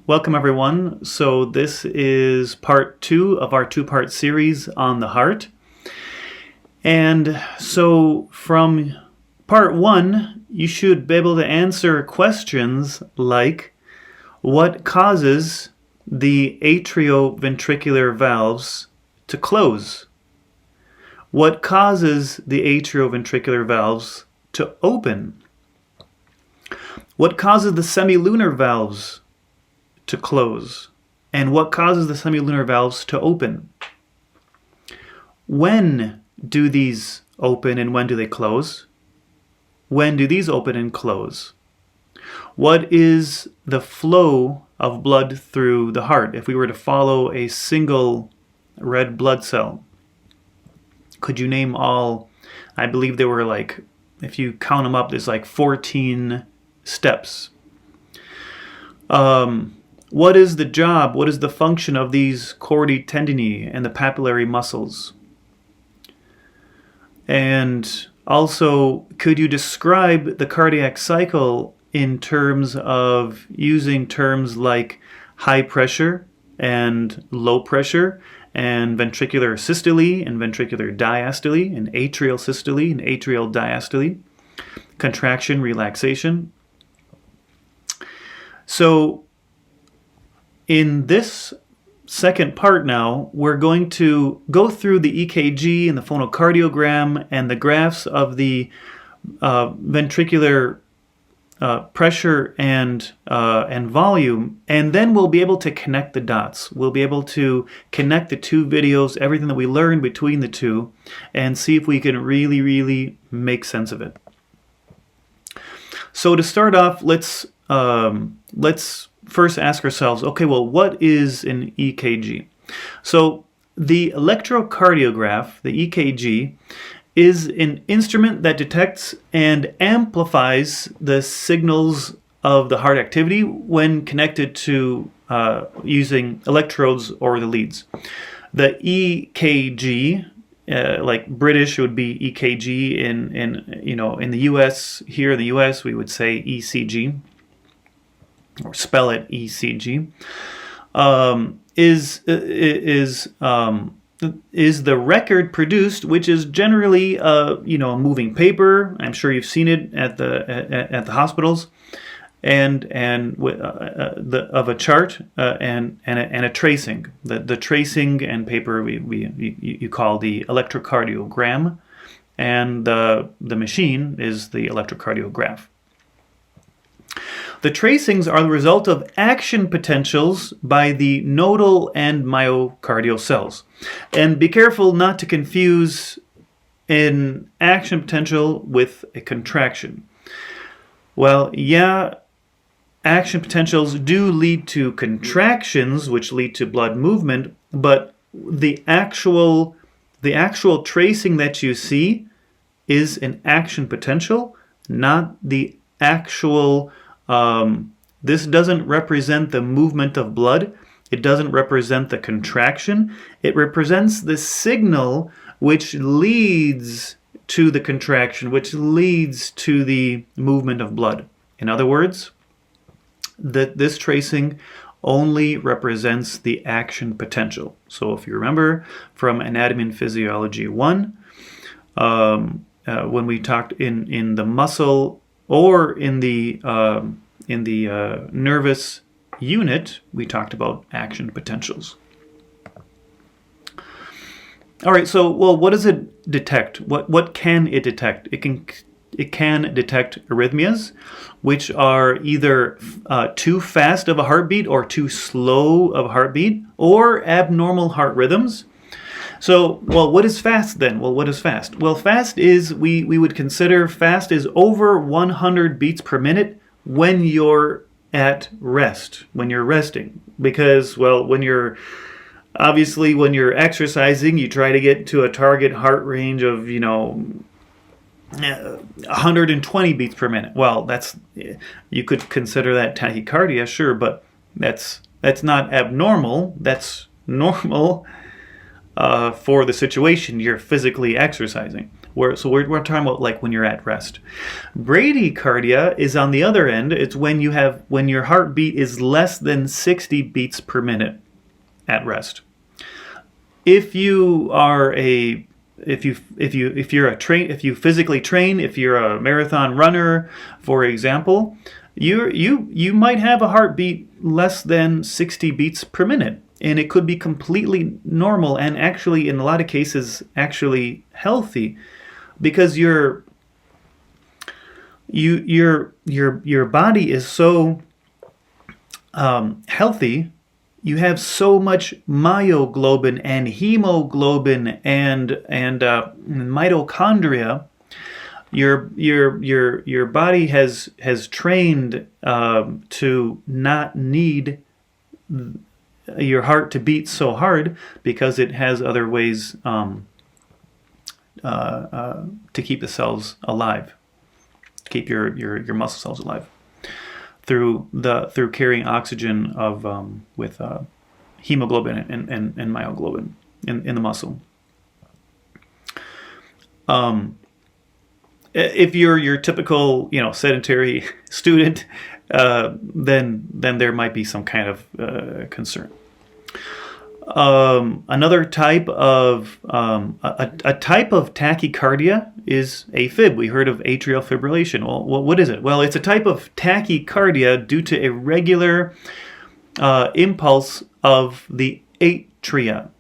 Welcome everyone. So this is part 2 of our 2-part series on the heart. And so from part 1, you should be able to answer questions like, what causes the atrioventricular valves to close? What causes the atrioventricular valves to open? What causes the semilunar valves to close? And what causes the semilunar valves to open? When do these open and when do they close? When do these open and close? What is the flow of blood through the heart? If we were to follow a single red blood cell, could you name all? I believe there were if you count them up, there's 14 steps. What is the job, what is the function of these chordae tendineae and the papillary muscles? And also, could you describe the cardiac cycle in terms of using terms like high pressure and low pressure, and ventricular systole and ventricular diastole, and atrial systole and atrial diastole, contraction, relaxation? So in this second part now, we're going to go through the EKG and the phonocardiogram and the graphs of the ventricular pressure and volume, and then we'll be able to connect the dots. We'll be able to connect the two videos, everything that we learned between the two, and see if we can really make sense of it. So to start off, let's first ask ourselves, okay, well, what is an EKG? So the electrocardiograph, the EKG, is an instrument that detects and amplifies the signals of the heart activity when connected to using electrodes or the leads. The EKG, like British would be EKG, in the US, here in the US we would say ECG, or spell it ECG, is the record produced, which is generally a moving paper. I'm sure you've seen it at the hospitals, and of a chart and a tracing. The tracing and paper you call the electrocardiogram, and the machine is the electrocardiograph. The tracings are the result of action potentials by the nodal and myocardial cells. And be careful not to confuse an action potential with a contraction. Well, yeah, action potentials do lead to contractions, which lead to blood movement, but the actual tracing that you see is an action potential, not the actual. This doesn't represent the movement of blood. It doesn't represent the contraction. It represents the signal which leads to the contraction, which leads to the movement of blood. In other words, this tracing only represents the action potential. So if you remember from Anatomy and Physiology 1, when we talked in the muscle or in the nervous unit, we talked about action potentials. All right, so what does it detect? What can it detect? It can detect arrhythmias, which are either too fast of a heartbeat or too slow of a heartbeat, or abnormal heart rhythms. So, what is fast then? Well, what is fast? Well, fast is, we would consider fast is over 100 beats per minute when you're at rest, when you're resting. Because, when you're exercising, you try to get to a target heart range of, 120 beats per minute. Well, you could consider that tachycardia, sure, but that's not abnormal. That's normal for the situation you're physically exercising. We're talking about like when you're at rest. Bradycardia is on the other end. It's when your heartbeat is less than 60 beats per minute at rest. If you physically train, if you're a marathon runner, for example, you might have a heartbeat less than 60 beats per minute. And it could be completely normal and actually, in a lot of cases, actually healthy, because your body is so healthy. You have so much myoglobin and hemoglobin and mitochondria. Your body has trained to not need your heart to beat so hard, because it has other ways to keep the cells alive, keep your muscle cells alive through carrying oxygen with hemoglobin and myoglobin in the muscle. If you're your typical sedentary student, then there might be some kind of concern. Another type of a type of tachycardia is AFib. We heard of atrial fibrillation. Well, what is it? Well, it's a type of tachycardia due to irregular impulse of the atria.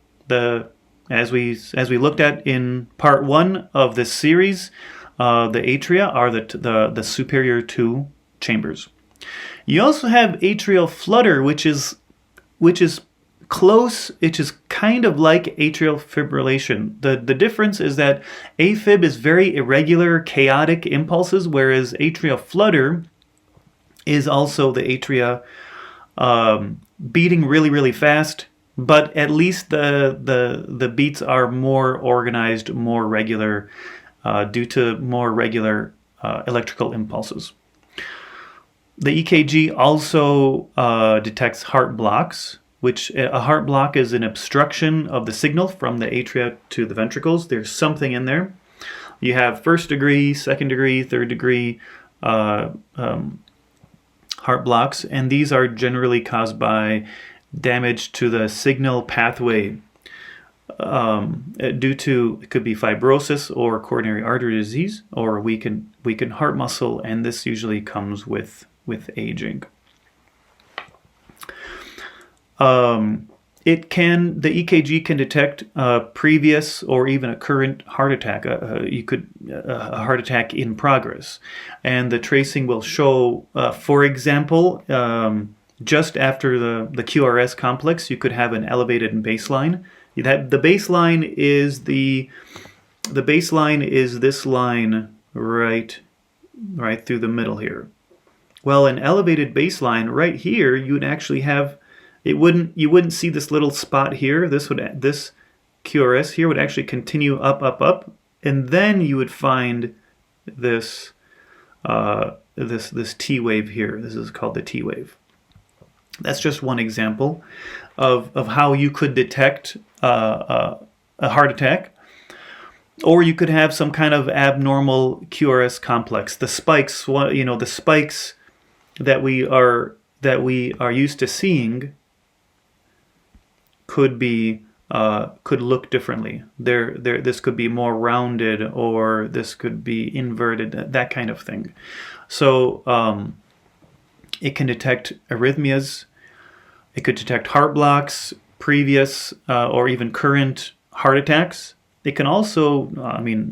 As we looked at in part 1 of this series, the atria are the superior two chambers. You also have atrial flutter, which is close. It is kind of like atrial fibrillation. The difference is that AFib is very irregular, chaotic impulses, whereas atrial flutter is also the atria beating really, really fast, but at least the beats are more organized, more regular, due to more regular electrical impulses. The EKG also detects heart blocks, which a heart block is an obstruction of the signal from the atria to the ventricles. There's something in there. You have first degree, second degree, third degree heart blocks, and these are generally caused by damage to the signal pathway due to, it could be fibrosis or coronary artery disease or weakened heart muscle, and this usually comes with aging. The EKG can detect a previous or even a current heart attack. A heart attack in progress, and the tracing will show, for example, just after the QRS complex, you could have an elevated baseline. The baseline is this line right through the middle here. Well, an elevated baseline right here, you would actually have, you wouldn't see this little spot here. This QRS here would actually continue up, and then you would find this T wave here. This is called the T wave. That's just one example of how you could detect a heart attack, or you could have some kind of abnormal QRS complex. The spikes, the spikes that we are used to seeing could look differently. This could be more rounded, or this could be inverted, that kind of thing. So it can detect arrhythmias. It could detect heart blocks, previous or even current heart attacks. It can also,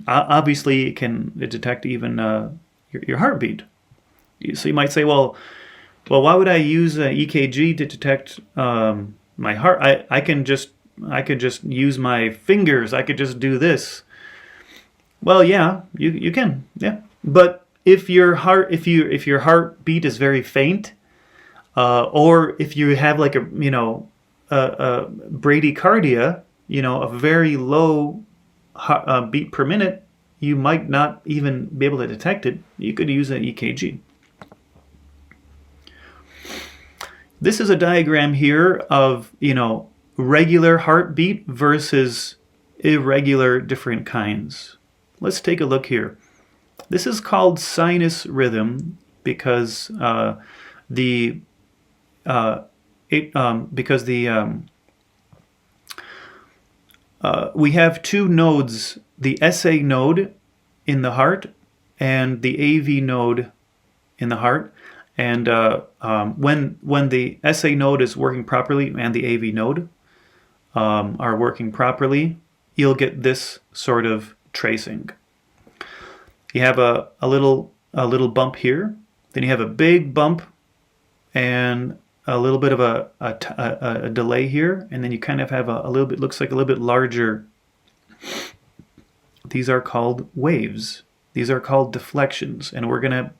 obviously, it can detect even your heartbeat. So you might say, well, why would I use an EKG to detect my heart? I could just use my fingers. I could just do this. Well, yeah, you can, yeah. But if your heartbeat is very faint, or if you have like a bradycardia, a very low beat per minute, you might not even be able to detect it. You could use an EKG. This is a diagram here of, regular heartbeat versus irregular different kinds. let's take a look here. This is called sinus rhythm because the we have two nodes, the SA node in the heart and the AV node in the heart. And when the SA node is working properly and the AV node are working properly, you'll get this sort of tracing. You have a little bump here, then you have a big bump and a little bit of a delay here, and then you kind of have a little bit, looks like a little bit larger. These are called waves. These are called deflections, and we're gonna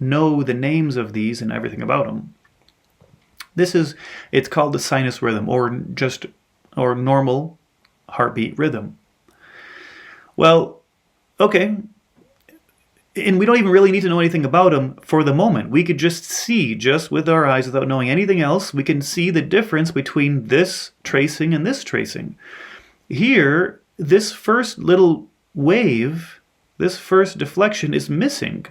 know the names of these and everything about them. It's called the sinus rhythm, or normal heartbeat rhythm. Well, okay. And we don't even really need to know anything about them for the moment. We could just see, just with our eyes, without knowing anything else, we can see the difference between this tracing and this tracing. Here, this first little wave, this first deflection is missing.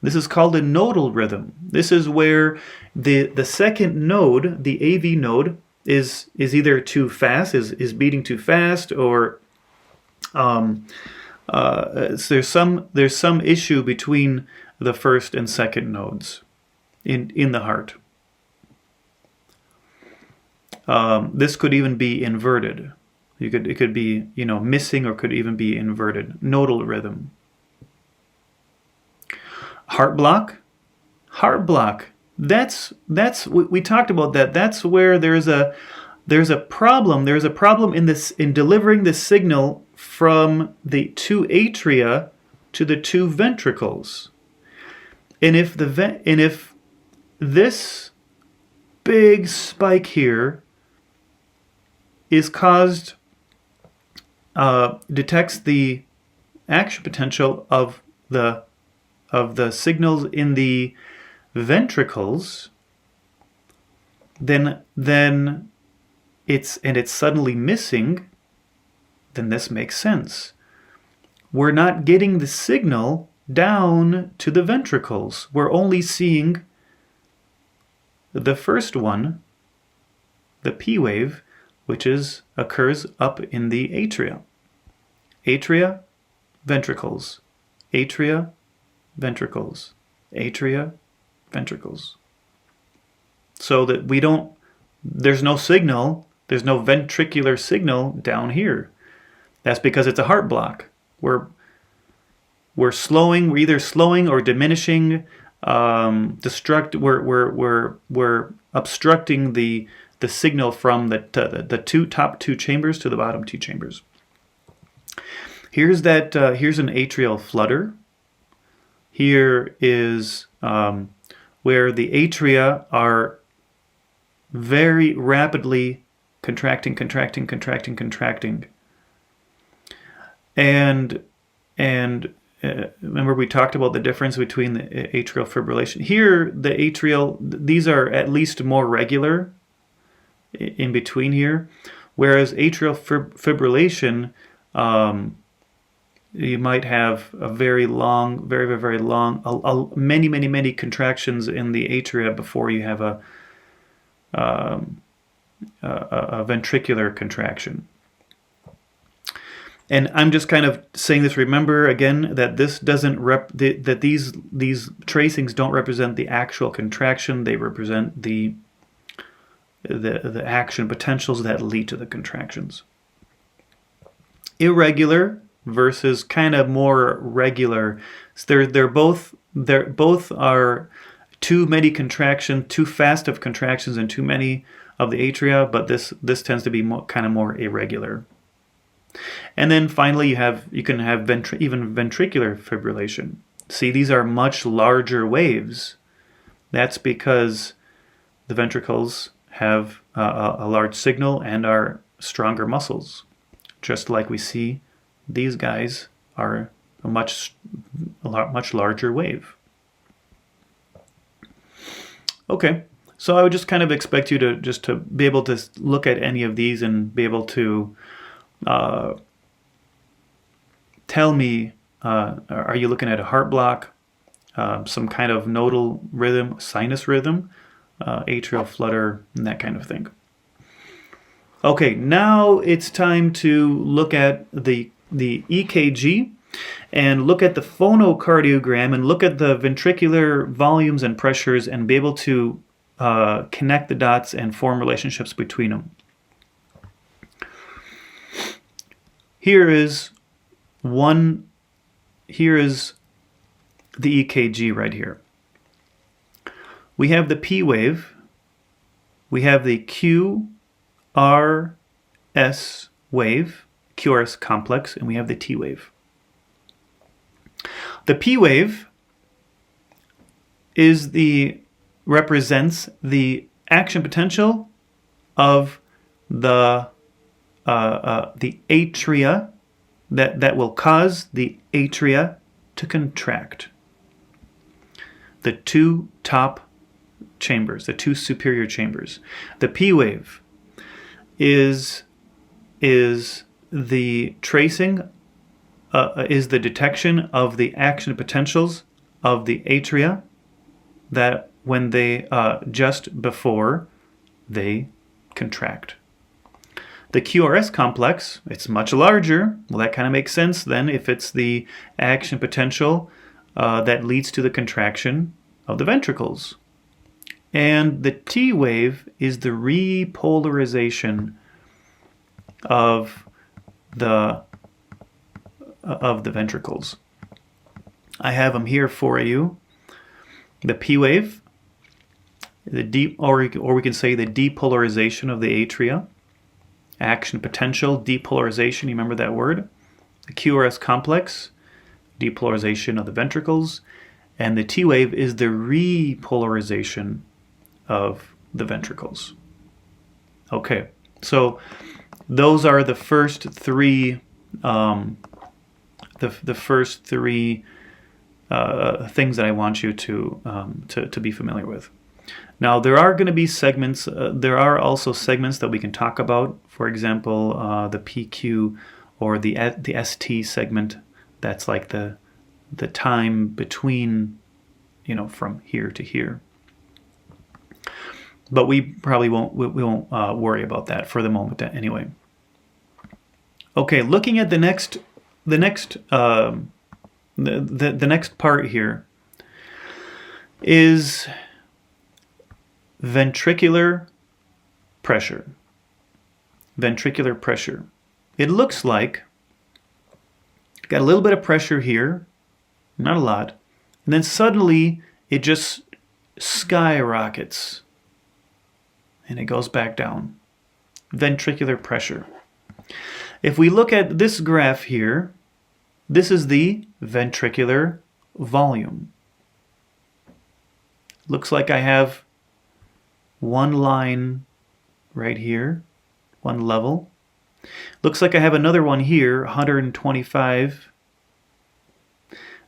This is called a nodal rhythm. This is where the second node, the AV node, is either too fast, is beating too fast, or there's some issue between the first and second nodes in the heart. This could even be inverted. It could be missing, or could even be inverted. Nodal rhythm. Heart block. That's we talked about that. That's where there's a problem. There's a problem in delivering the signal from the two atria to the two ventricles. And if this big spike here is caused, detects the action potential of the signals in the ventricles, then it's suddenly missing, then this makes sense. We're not getting the signal down to the ventricles. We're only seeing the first one, the P wave, which occurs up in the atria. Atria, ventricles. Atria, ventricles. Atria, ventricles. So that there's no signal, there's no ventricular signal down here. That's because it's a heart block. We're either slowing or diminishing, we're obstructing the signal from the top two chambers to the bottom two chambers. Here's an atrial flutter. Here is where the atria are very rapidly contracting. And remember we talked about the difference between the atrial fibrillation. Here, these are at least more regular in between here, whereas atrial fibrillation, you might have a very long, very long, many contractions in the atria before you have a ventricular contraction. And I'm just kind of saying this. Remember again that this doesn't that these tracings don't represent the actual contraction. They represent the action potentials that lead to the contractions. Irregular versus kind of more regular. So they're both are too many contractions, too fast of contractions, and too many of the atria. But this tends to be kind of more irregular. And then finally, you can have even ventricular fibrillation. See, these are much larger waves. That's because the ventricles have a large signal and are stronger muscles. Just like we see, these guys are a much larger wave. Okay, so I would just kind of expect you to be able to look at any of these and be able to tell me, are you looking at a heart block, some kind of nodal rhythm, sinus rhythm, atrial flutter, and that kind of thing. Okay, now it's time to look at the EKG and look at the phonocardiogram and look at the ventricular volumes and pressures and be able to connect the dots and form relationships between them. Here is the EKG right here. We have the P wave, we have the QRS wave, QRS complex, and we have the T wave. The P wave represents the action potential of the atria that will cause the atria to contract. The two top chambers, the two superior chambers. The P wave is the tracing, is the detection of the action potentials of the atria that when they just before they contract. The QRS complex, it's much larger. Well, that kind of makes sense then if it's the action potential that leads to the contraction of the ventricles. And the T wave is the repolarization of the ventricles. I have them here for you. The P wave, or we can say the depolarization of the atria. Action potential, depolarization, you remember that word? The QRS complex, depolarization of the ventricles. And the T wave is the repolarization of the ventricles. Okay, so those are the first three things that I want you to be familiar with. Now there are going to be segments. There are also segments that we can talk about. For example, the PQ or the ST segment. That's like the time between, from here to here. But we probably won't worry about that for the moment anyway. Okay, looking at the next part here is ventricular pressure. Ventricular pressure. It looks like got a little bit of pressure here, not a lot, and then suddenly it just skyrockets and it goes back down. Ventricular pressure. If we look at this graph here, this is the ventricular volume. Looks like I have one line right here, one level. Looks like I have another one here, 125.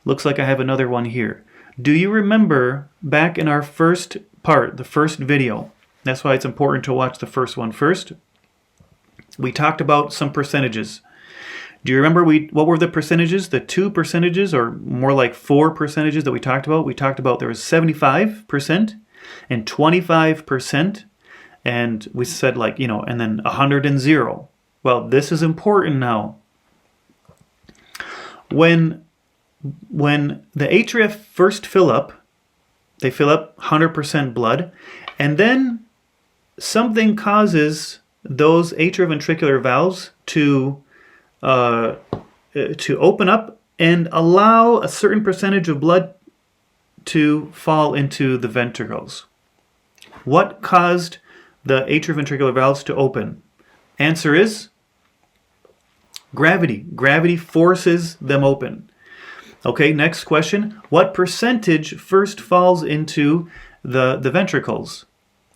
Looks like I have another one here. Do you remember back in our first part, the first video? That's why it's important to watch the first one first. We talked about some percentages. Do you remember what were the percentages? The 2 percentages, or more like 4 percentages that we talked about? We talked about there was 75% and 25%. And we said and then 100 and 0. Well, this is important now. When the atria first fill up, they fill up 100% blood, and then something causes those atrioventricular valves to open up and allow a certain percentage of blood to fall into the ventricles. What caused the atrioventricular valves to open? Answer is gravity. Gravity forces them open. Okay, next question. What percentage first falls into the ventricles?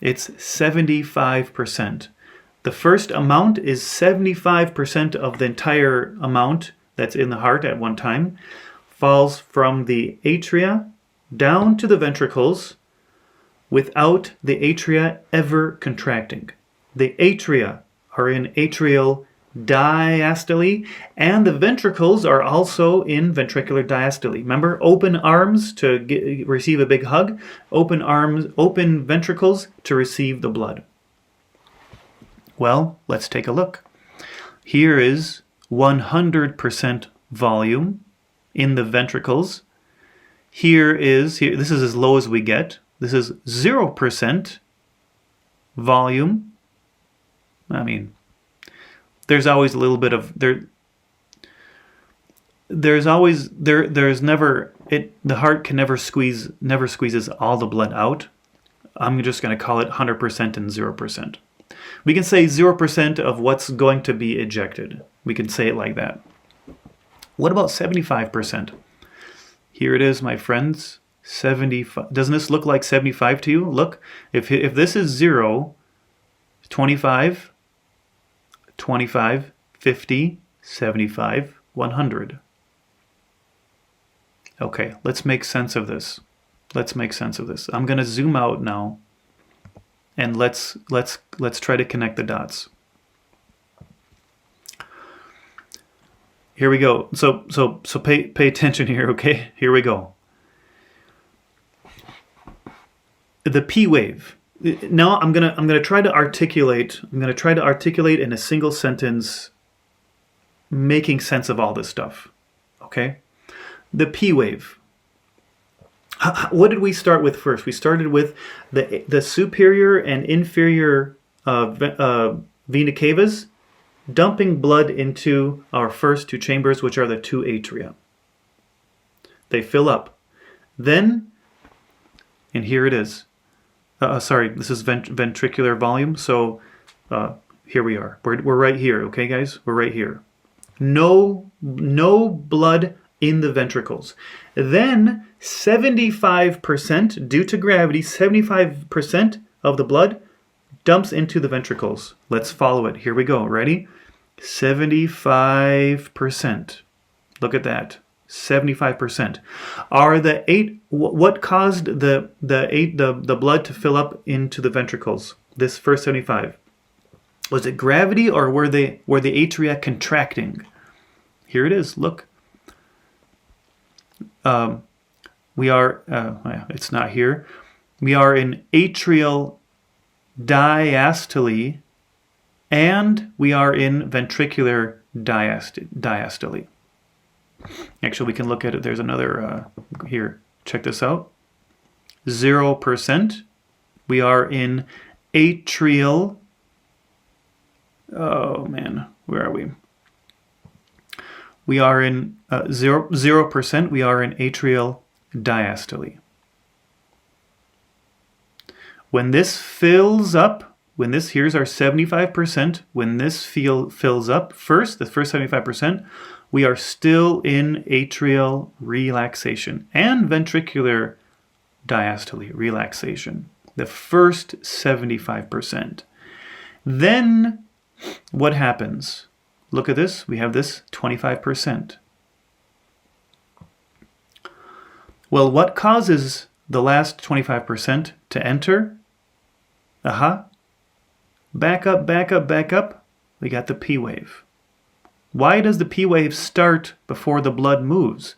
It's 75%. The first amount is 75% of the entire amount that's in the heart at one time, falls from the atria down to the ventricles without the atria ever contracting. The atria are in atrial diastole, and the ventricles are also in ventricular diastole. Remember, open arms to receive a big hug, open arms, open ventricles to receive the blood. Well, let's take a look. Here is 100% volume in the ventricles. Here, this is as low as we get. This is 0% volume. I mean, there's always a little bit of there's never the heart can never squeezes all the blood out. I'm just going to call it 100% and 0%. We can say 0% of what's going to be ejected. We can say it like that. What about 75%? Here it is, my friends. 75. Doesn't this look like 75 to you? Look, if this is 0, 25, 25, 50, 75, 100. Okay, let's make sense of this. Let's make sense of this. I'm going to zoom out now, and let's try to connect the dots. Here we go. So pay attention here, okay? Here we go. The P wave. Now I'm gonna try to articulate. I'm gonna try to articulate in a single sentence, making sense of all this stuff. Okay. The P wave. What did we start with first? We started with the superior and inferior vena cavas, dumping blood into our first two chambers, which are the two atria. They fill up. Then, and here it is. Sorry, this is ventricular volume. So here we are. We're right here, okay, guys? We're right here. No blood in the ventricles. Then 75%, due to gravity, 75% of the blood dumps into the ventricles. Let's follow it. Here we go. Ready? 75%. Look at that. 75%. What caused the blood to fill up into the ventricles? This first 75. Was it gravity, or were the atria contracting? Here it is. Look. It's not here. We are in atrial diastole, and we are in ventricular diastole. Actually, we can look at it. There's another here. Check this out. 0%. We are in atrial. Oh man, where are we? We are in 0%. We are in atrial diastole. When this fills up, here's our 75%. When this fills up first, the first 75%, we are still in atrial relaxation and ventricular diastole relaxation. The first 75%. Then what happens? Look at this. We have this 25%. Well, what causes the last 25% to enter? Back up. We got the P wave. Why does the P wave start before the blood moves?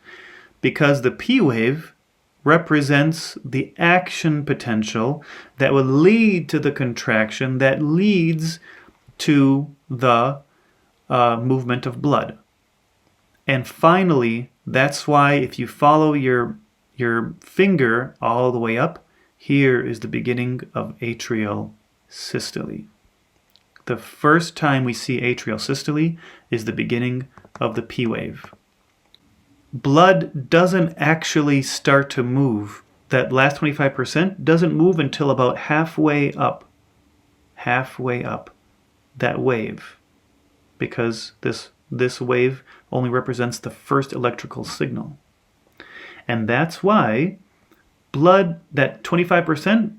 Because the P wave represents the action potential that will lead to the contraction that leads to the movement of blood. And finally, that's why if you follow your finger all the way up, here is the beginning of atrial systole. The first time we see atrial systole is the beginning of the P wave. Blood doesn't actually start to move. That last 25% doesn't move until about halfway up. Halfway up. That wave. Because this wave only represents the first electrical signal. And that's why blood, that 25%,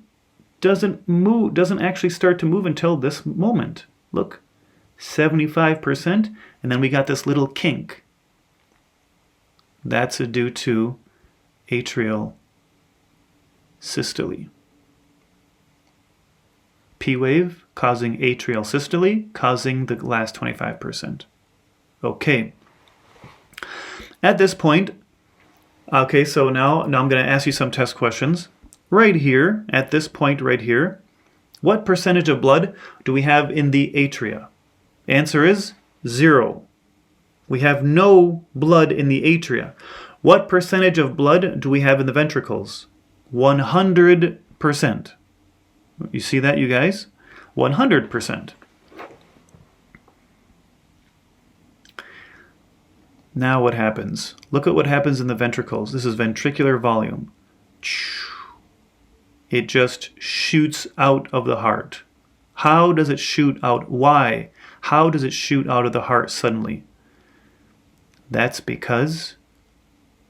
doesn't actually start to move until this moment. Look, 75%, and then we got this little kink. That's due to atrial systole. P wave causing atrial systole, causing the last 25%. Okay. At this point, okay, so now I'm going to ask you some test questions. Right here, at this point right here, what percentage of blood do we have in the atria? Answer is 0. We have no blood in the atria. What percentage of blood do we have in the ventricles? 100%. You see that, you guys? 100%. Now what happens? Look at what happens in the ventricles. This is ventricular volume. It just shoots out of the heart. How does it shoot out? Why? How does it shoot out of the heart suddenly? That's because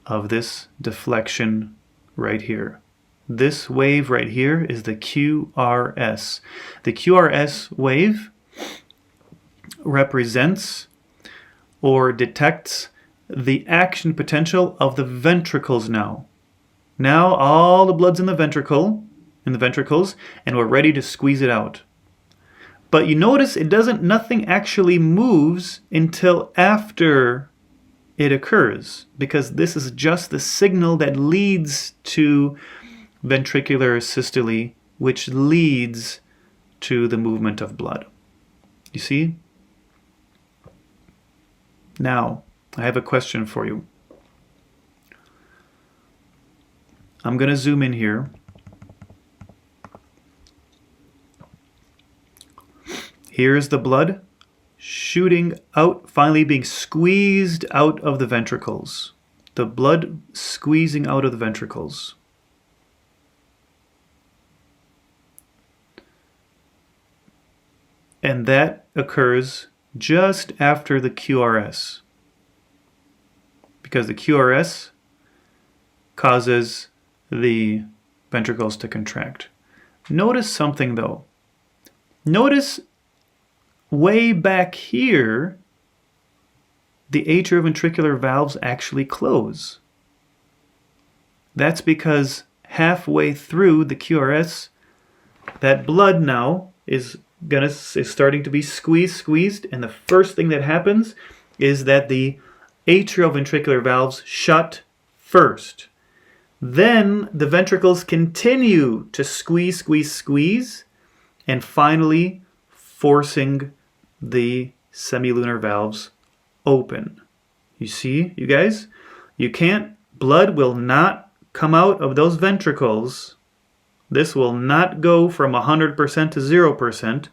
of this deflection right here. This wave right here is the QRS. The QRS wave represents or detects the action potential of the ventricles now. Now all the blood's in the ventricles, and we're ready to squeeze it out. But you notice nothing actually moves until after it occurs, because this is just the signal that leads to ventricular systole, which leads to the movement of blood. You see? Now, I have a question for you. I'm going to zoom in here. Here's the blood shooting out, finally being squeezed out of the ventricles. The blood squeezing out of the ventricles. And that occurs just after the QRS. Because the QRS causes the ventricles to contract. Notice something though. Notice way back here, the atrioventricular valves actually close. That's because halfway through the QRS, that blood now is starting to be squeezed, and the first thing that happens is that the atrioventricular valves shut first. Then the ventricles continue to squeeze, and finally forcing the semilunar valves open. You see, you guys? Blood will not come out of those ventricles. This will not go from 100% to 0%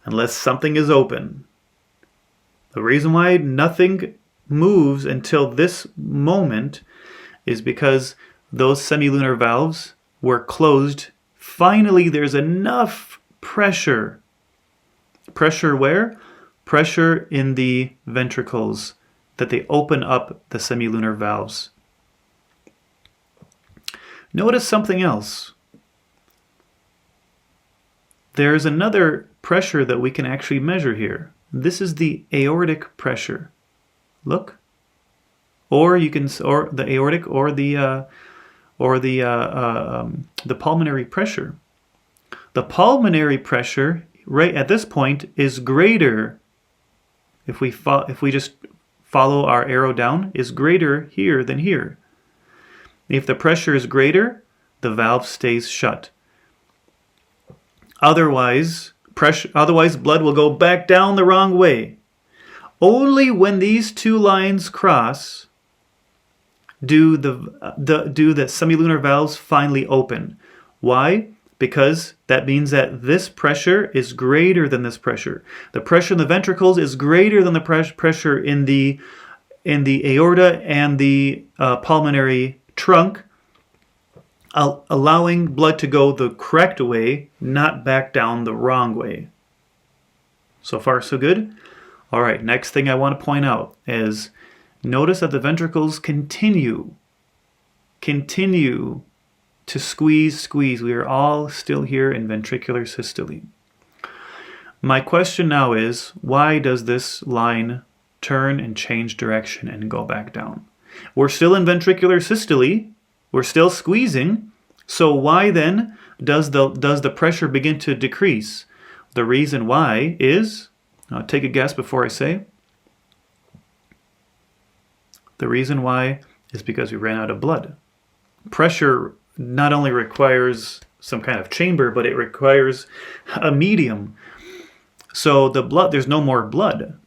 unless something is open. The reason why nothing moves until this moment is because those semilunar valves were closed. Finally, there's enough pressure. Pressure where? Pressure in the ventricles that they open up the semilunar valves. Notice something else. There's another pressure that we can actually measure here. This is the aortic pressure. Look. Or the aortic or the pulmonary pressure. The pulmonary pressure right at this point is greater. If we just follow our arrow down, is greater here than here. If the pressure is greater, the valve stays shut. Otherwise, blood will go back down the wrong way. Only when these two lines cross do the semilunar valves finally open. Why? Because that means that this pressure is greater than this pressure. The pressure in the ventricles is greater than the pressure in the aorta and the pulmonary trunk, allowing blood to go the correct way, not back down the wrong way. So far, so good? All right, next thing I want to point out is notice that the ventricles continue to squeeze. We are all still here in ventricular systole. My question now is, why does this line turn and change direction and go back down? We're still in ventricular systole. We're still squeezing. So why then does the pressure begin to decrease? The reason why is, take a guess before I say. The reason why is because we ran out of blood. Pressure not only requires some kind of chamber, but it requires a medium. So the blood, there's no more blood.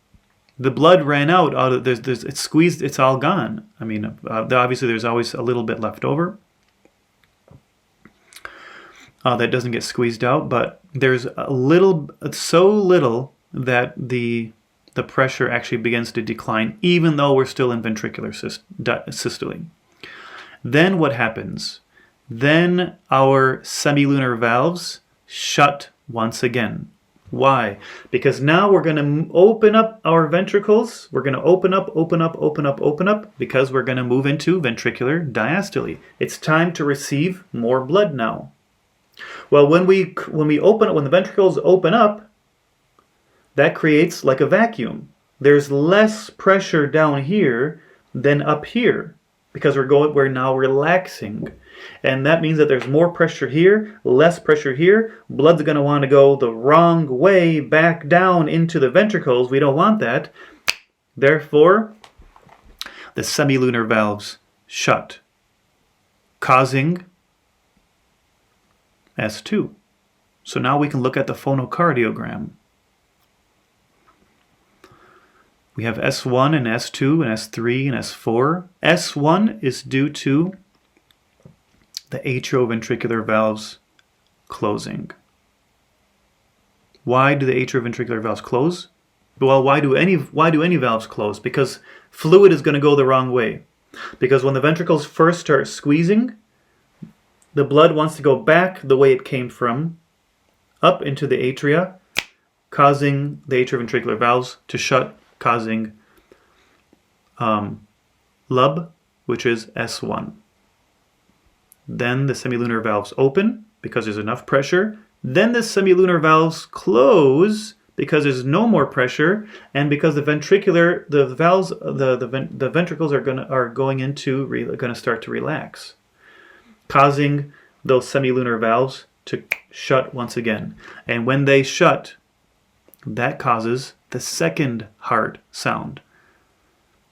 The blood ran out of it's squeezed, it's all gone. I mean, obviously there's always a little bit left over that doesn't get squeezed out, but there's a little, so little that the pressure actually begins to decline, even though we're still in ventricular systole. Then what happens? Then our semilunar valves shut once again. Why? Because now we're going to open up our ventricles. We're going to open up, because we're going to move into ventricular diastole. It's time to receive more blood now. Well, when the ventricles open up, that creates like a vacuum. There's less pressure down here than up here because we're now relaxing. And that means that there's more pressure here, less pressure here. Blood's going to want to go the wrong way back down into the ventricles. We don't want that. Therefore, the semilunar valves shut, causing S2. So now we can look at the phonocardiogram. We have S1 and S2 and S3 and S4. S1 is due to the atrioventricular valves closing. Why do the atrioventricular valves close? Well, why do any valves close? Because fluid is going to go the wrong way. Because when the ventricles first start squeezing, the blood wants to go back the way it came from, up into the atria, causing the atrioventricular valves to shut, causing lub, which is S1. Then the semilunar valves open because there's enough pressure. Then the semilunar valves close because there's no more pressure, and because the ventricles are going to start to relax, causing those semilunar valves to shut once again. And when they shut, that causes the second heart sound,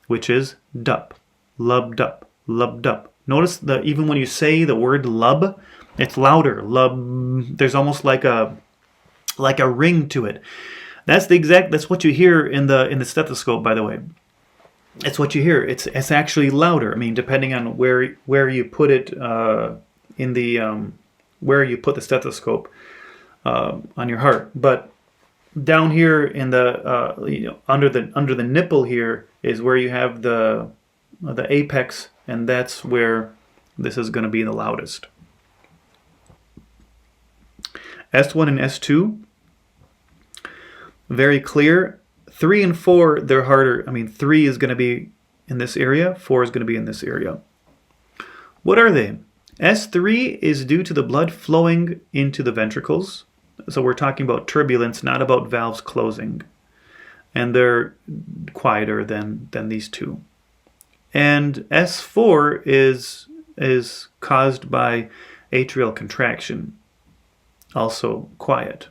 which is dup, lub dup, lub dup. Notice that even when you say the word lub, it's louder. Lub. There's almost like a ring to it. That's what you hear in the stethoscope, by the way. It's what you hear. It's actually louder. I mean, depending on where you put it in the where you put the stethoscope on your heart. But down here in the under the nipple here is where you have the apex, and that's where this is going to be the loudest. S1 and S2, very clear. 3 and 4, they're harder. I mean, 3 is going to be in this area, 4 is going to be in this area. What are they? S3 is due to the blood flowing into the ventricles. So we're talking about turbulence, not about valves closing. And they're quieter than these two. And S4 is caused by atrial contraction, also quiet.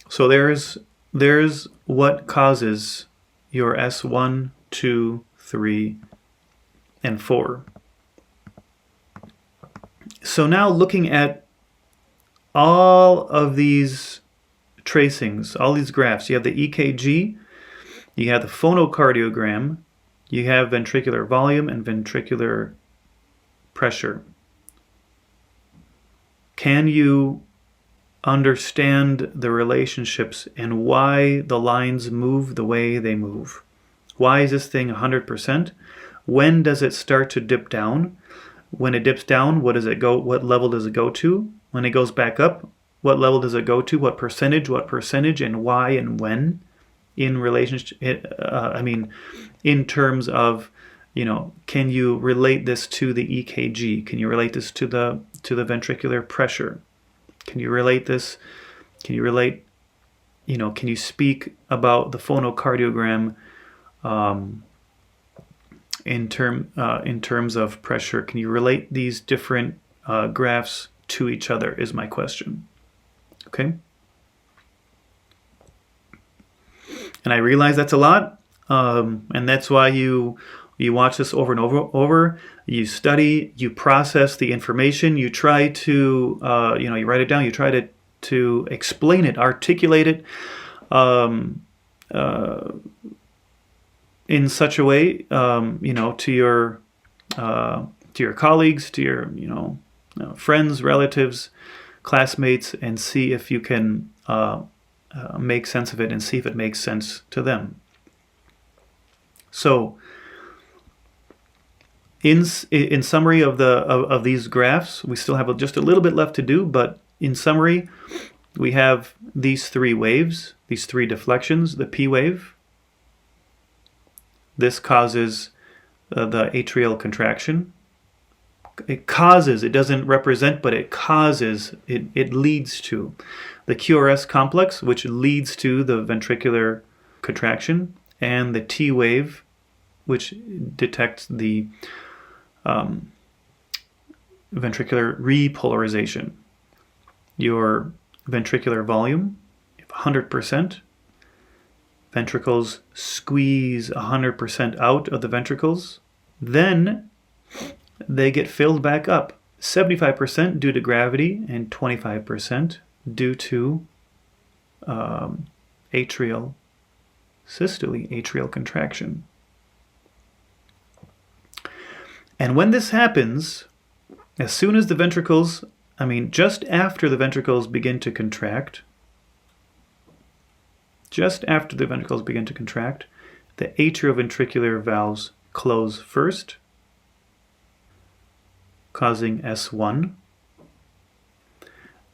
So there's what causes your S1, 2, 3, and 4. So now looking at all of these tracings, all these graphs, you have the EKG, you have the phonocardiogram, you have ventricular volume and ventricular pressure. Can you understand the relationships and why the lines move the way they move? Why is this thing 100%? When does it start to dip down? When it dips down, what level does it go to? When it goes back up, what level does it go to? What percentage, and why and when? In relationship, in terms of, can you relate this to the EKG? Can you relate this to the ventricular pressure? Can you relate this? Can you speak about the phonocardiogram in terms of pressure? Can you relate these different graphs to each other is my question. Okay? And I realize that's a lot, and that's why you watch this over and over. You study, you process the information, you try to, you write it down, you try to explain it, articulate it in such a way, to your colleagues, to your, friends, relatives, classmates, and see if you can make sense of it and see if it makes sense to them. So, in summary of these graphs, we still have just a little bit left to do, but in summary, we have these three waves, these three deflections. The P wave, this causes the atrial contraction. It causes, it doesn't represent, but it causes, it leads to the QRS complex, which leads to the ventricular contraction, and the T wave, which detects the ventricular repolarization. Your ventricular volume, 100%, ventricles squeeze 100% out of the ventricles, then they get filled back up, 75% due to gravity and 25% due to atrial systole, atrial contraction. And when this happens, as soon as the ventricles, just after the ventricles begin to contract, the atrioventricular valves close first, causing S1.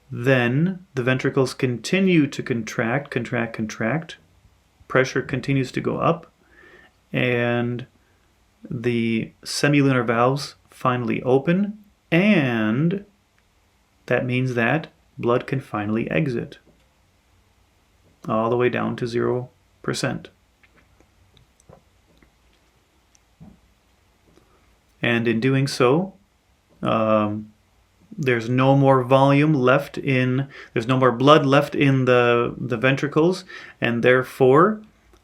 Then the ventricles continue to contract. Pressure continues to go up, and the semilunar valves finally open, and that means that blood can finally exit all the way down to 0%. And in doing so, there's no more volume left there's no more blood left in the ventricles, and therefore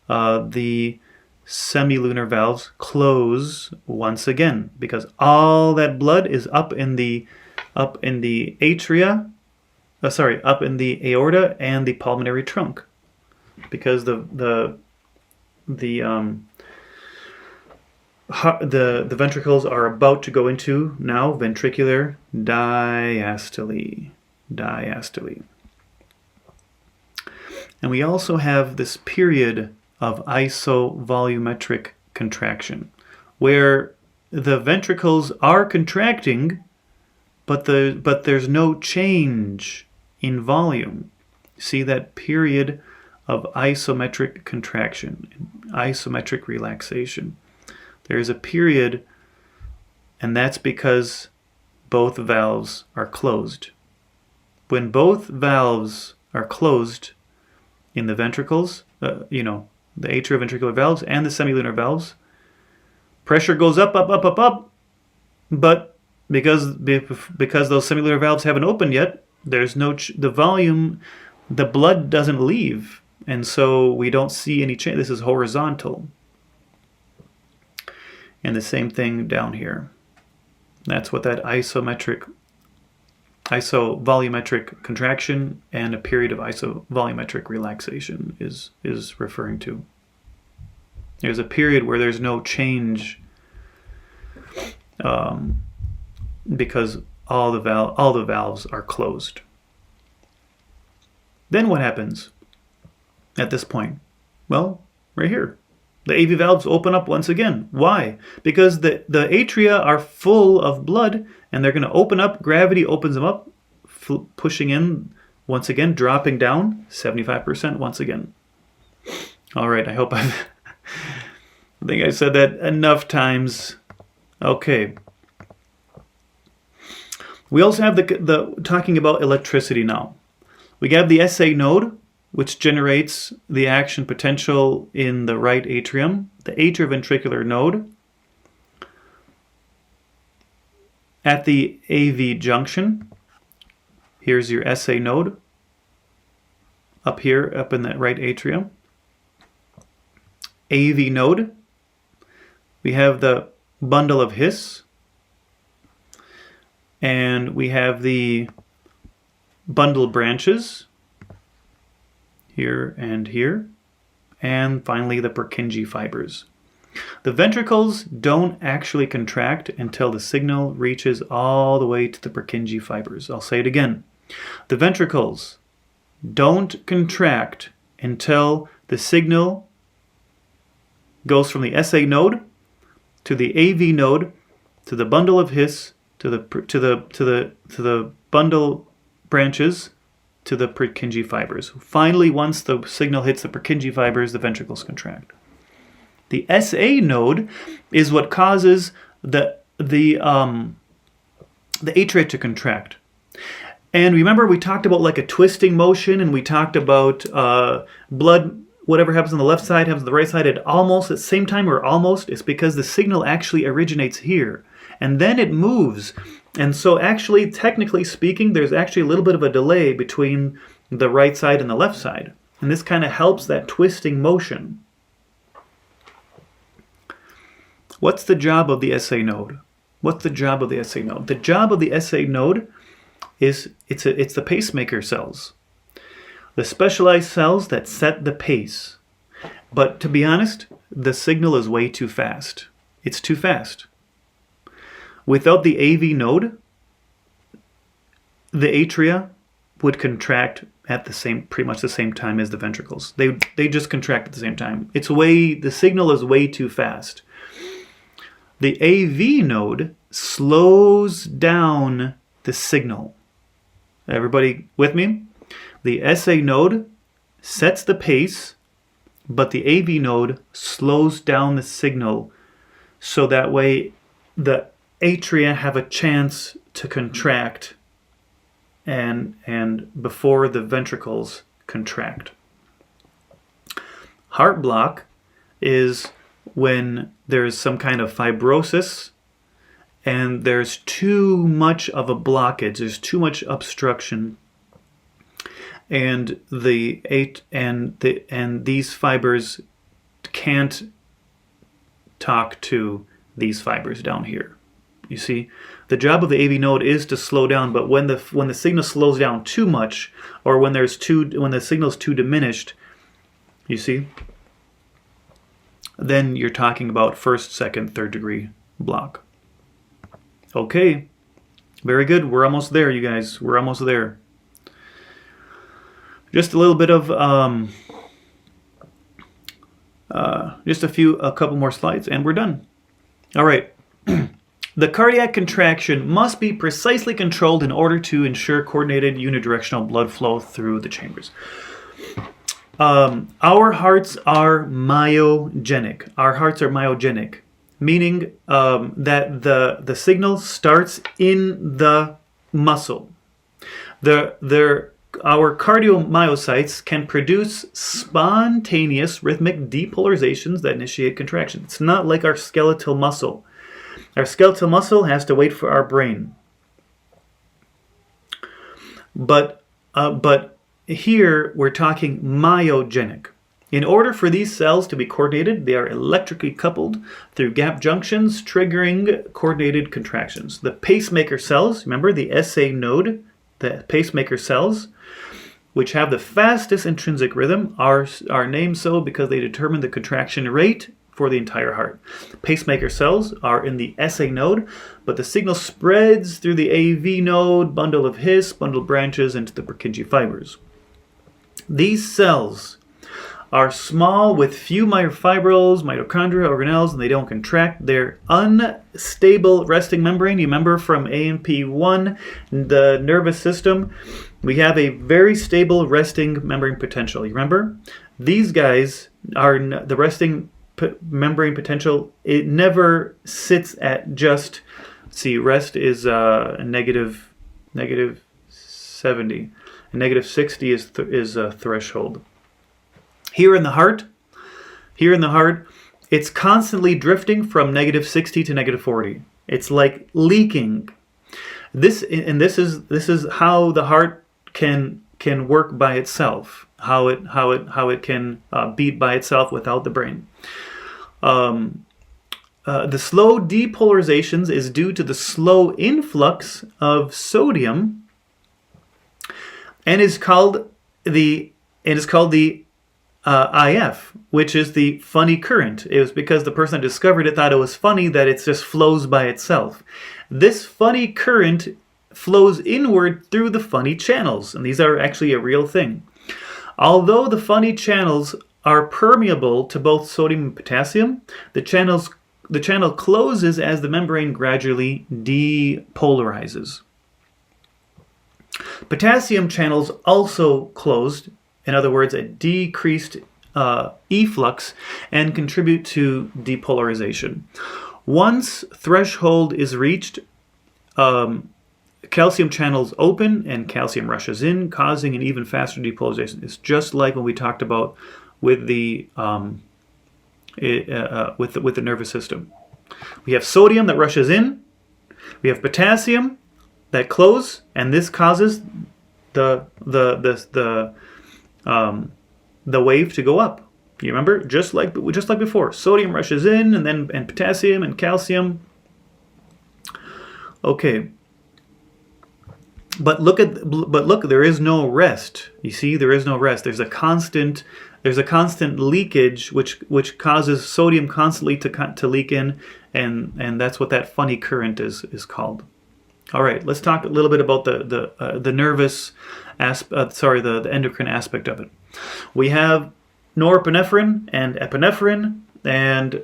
the semilunar valves close once again, because all that blood is up in the atria, up in the aorta and the pulmonary trunk, because the ventricles are about to go into now ventricular diastole. And we also have this period of isovolumetric contraction, where the ventricles are contracting, but there's no change in volume. See that period of isometric contraction, isometric relaxation. There's a period, and that's because both valves are closed. When both valves are closed in the ventricles, the atrioventricular valves and the semilunar valves, pressure goes up, but because those semilunar valves haven't opened yet, there's the volume, the blood doesn't leave, and so we don't see any change. This is horizontal. And the same thing down here. That's what that isovolumetric contraction and a period of isovolumetric relaxation is referring to. There's a period where there's no change because all the valves are closed. Then what happens at this point? Well, right here. The AV valves open up once again. Why? Because the atria are full of blood, and they're going to open up. Gravity opens them up, pushing in once again, dropping down 75% once again. All right, I hope I think I said that enough times. Okay. We also have the talking about electricity now. We have the SA node, which generates the action potential in the right atrium, the atrioventricular node, At the AV junction, here's your SA node, up here, up in that right atrium. AV node, we have the bundle of His, and we have the bundle branches here, and finally the Purkinje fibers. The ventricles don't actually contract until the signal reaches all the way to the Purkinje fibers. I'll say it again. The ventricles don't contract until the signal goes from the SA node to the AV node to the bundle of His to the bundle branches to the Purkinje fibers. Finally, once the signal hits the Purkinje fibers, the ventricles contract. The SA node is what causes the atria to contract. And remember, we talked about like a twisting motion, and we talked about blood, whatever happens on the left side happens on the right side at almost at the same time, or almost. It's because the signal actually originates here, and then it moves. And so actually, technically speaking, there's actually a little bit of a delay between the right side and the left side. And this kind of helps that twisting motion. What's the job of the SA node? What's the job of the SA node? The job of the SA node is it's the pacemaker cells, the specialized cells that set the pace. But to be honest, the signal is way too fast. It's too fast. Without the AV node, the atria would contract at pretty much the same time as the ventricles. They just contract at the same time. The signal is way too fast. The AV node slows down the signal. Everybody with me? The SA node sets the pace, but the AV node slows down the signal, so that way the atria have a chance to contract and before the ventricles contract. Heart block is when there's some kind of fibrosis and there's too much of a blockage, there's too much obstruction, and these fibers can't talk to these fibers down here. You see, the job of the AV node is to slow down, but when the signal slows down too much, or when the signal is too diminished, you see, then you're talking about first, second, third degree block. Okay, very good. We're almost there, you guys. We're almost there. Just a little bit of, just a couple more slides, and we're done. All right. The cardiac contraction must be precisely controlled in order to ensure coordinated unidirectional blood flow through the chambers. Our hearts are myogenic. Our hearts are myogenic, meaning that the signal starts in the muscle. Our cardiomyocytes can produce spontaneous rhythmic depolarizations that initiate contraction. It's not like our skeletal muscle. Our skeletal muscle has to wait for our brain. But here we're talking myogenic. In order for these cells to be coordinated, they are electrically coupled through gap junctions, triggering coordinated contractions. The pacemaker cells, remember the SA node, the pacemaker cells, which have the fastest intrinsic rhythm, are named so because they determine the contraction rate for the entire heart. Pacemaker cells are in the SA node, but the signal spreads through the AV node, bundle of His, bundle branches into the Purkinje fibers. These cells are small with few myofibrils, mitochondria, organelles, and they don't contract. They're unstable resting membrane. You remember from AMP1, the nervous system, we have a very stable resting membrane potential. You remember? These guys are the resting membrane potential. It never sits at just, see, rest is negative 70. And negative 60 is a threshold. Here in the heart, it's constantly drifting from negative 60 to negative 40. It's like leaking. This is how the heart can work by itself. How it can beat by itself without the brain. The slow depolarizations is due to the slow influx of sodium, and is called the IF, which is the funny current. It was because the person that discovered it thought it was funny that it just flows by itself. This funny current flows inward through the funny channels, and these are actually a real thing. Although the funny channels are permeable to both sodium and potassium, the channel closes as the membrane gradually depolarizes. Potassium channels also closed, in other words, a decreased efflux, and contribute to depolarization. Once threshold is reached, calcium channels open and calcium rushes in, causing an even faster depolarization. It's just like when we talked about with the nervous system. We have sodium that rushes in, we have potassium that close, and this causes the wave to go up. You remember, just like before, sodium rushes in, and potassium and calcium. Okay. But look, there is no rest. You see, there is no rest. There's a constant leakage which causes sodium constantly to leak in, and that's what that funny current is called. All right, let's talk a little bit about the nervous the endocrine aspect of it. We have norepinephrine and epinephrine and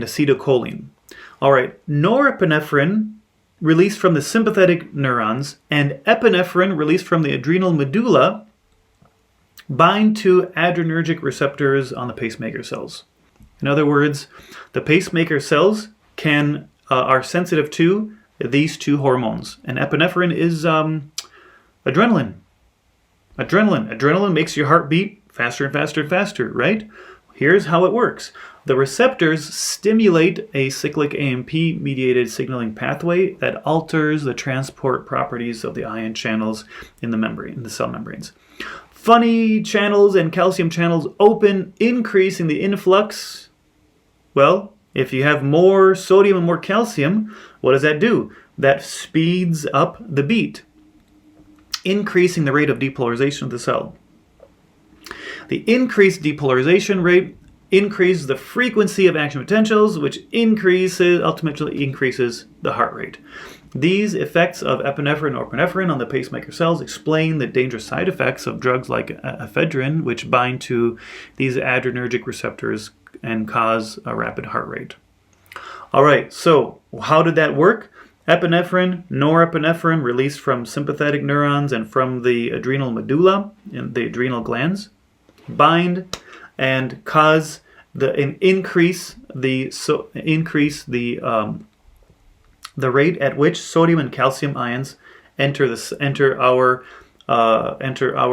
acetylcholine. All right, norepinephrine released from the sympathetic neurons and epinephrine released from the adrenal medulla bind to adrenergic receptors on the pacemaker cells. In other words, the pacemaker cells are sensitive to these two hormones, and epinephrine is adrenaline. Adrenaline makes your heart beat faster and faster and faster, right? Here's how it works. The receptors stimulate a cyclic AMP-mediated signaling pathway that alters the transport properties of the ion channels in the cell membranes. Funny channels and calcium channels open, increasing the influx. Well, if you have more sodium and more calcium, what does that do? That speeds up the beat, increasing the rate of depolarization of the cell. The increased depolarization rate increases the frequency of action potentials, which ultimately increases the heart rate. These effects of epinephrine or epinephrine on the pacemaker cells explain the dangerous side effects of drugs like ephedrine, which bind to these adrenergic receptors and cause a rapid heart rate. All right, so how did that work? Epinephrine, norepinephrine released from sympathetic neurons and from the adrenal medulla, in the adrenal glands, bind and cause increase the rate at which sodium and calcium ions enter our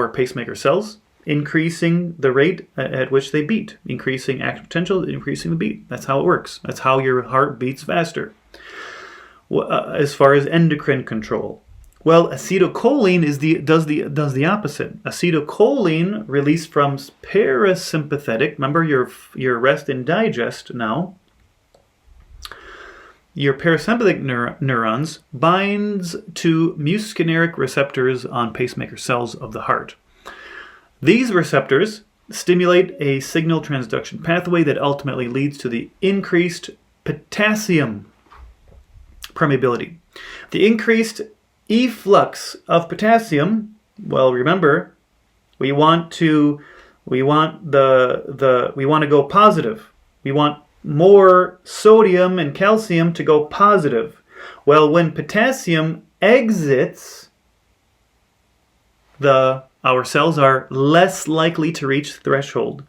pacemaker cells, increasing the rate at which they beat, increasing action potential, increasing the beat. That's how it works. That's how your heart beats faster. As far as endocrine control, well, acetylcholine does the opposite. Acetylcholine released from parasympathetic. Remember your rest and digest now. Your parasympathetic neurons binds to muscarinic receptors on pacemaker cells of the heart. These receptors stimulate a signal transduction pathway that ultimately leads to the increased potassium permeability. The increased efflux of potassium, well, remember, we want to go positive. We want more sodium and calcium to go positive. Well, when potassium exits, our cells are less likely to reach threshold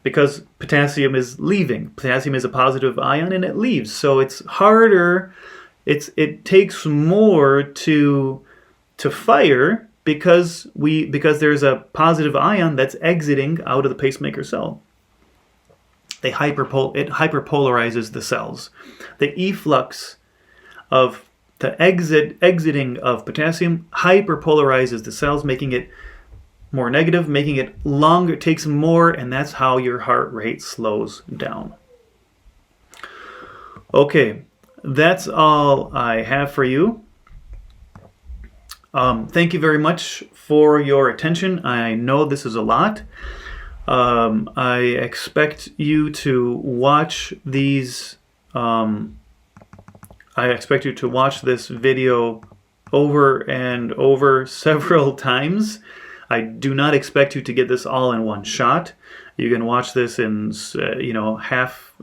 because potassium is leaving. Potassium is a positive ion and it leaves, so it's harder. It takes more to fire because there's a positive ion that's exiting out of the pacemaker cell. it hyperpolarizes the cells. The efflux of the exiting of potassium hyperpolarizes the cells, making it more negative, making it longer, it takes more, and that's how your heart rate slows down. Okay, that's all I have for you. Thank you very much for your attention. I know this is a lot. I expect you to watch these. I expect you to watch this video over and over several times. I do not expect you to get this all in one shot. You can watch this in half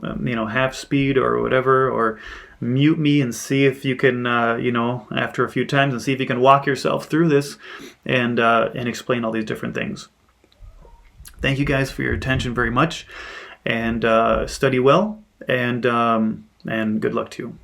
speed or whatever, or mute me and see if you can after a few times, and see if you can walk yourself through this and explain all these different things. Thank you guys for your attention very much, and study well, and good luck to you.